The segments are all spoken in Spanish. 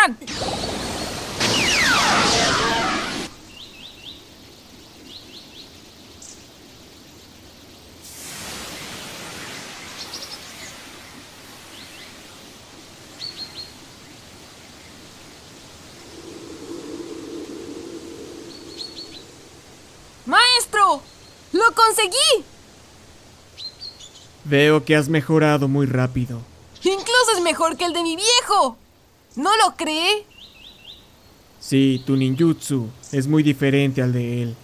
¡Corran! ¡Maestro! ¡Lo conseguí! Veo que has mejorado muy rápido. ¡Incluso es mejor que el de mi viejo! ¿No lo cree? Sí, tu ninjutsu es muy diferente al de él.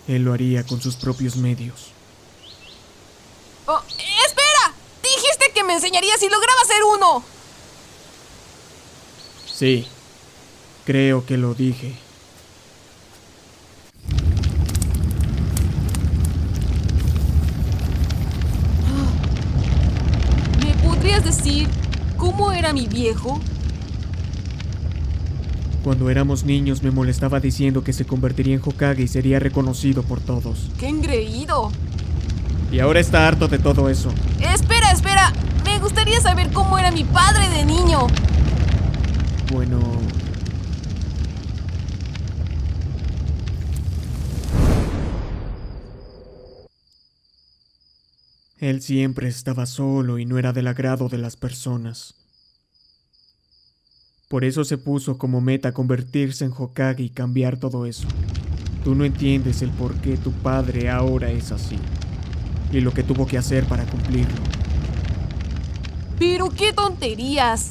Él lo haría con sus propios medios. Oh, ¡espera! Dijiste que me enseñarías si lograba hacer uno. Sí, creo que lo dije. ¿Me podrías decir cómo era mi viejo? Cuando éramos niños me molestaba diciendo que se convertiría en Hokage y sería reconocido por todos. ¡Qué engreído! Y ahora está harto de todo eso. Espera, espera. Me gustaría saber cómo era mi padre de niño. Bueno... Él siempre estaba solo y no era del agrado de las personas. Por eso se puso como meta convertirse en Hokage y cambiar todo eso. Tú no entiendes el por qué tu padre ahora es así, y lo que tuvo que hacer para cumplirlo. Pero qué tonterías.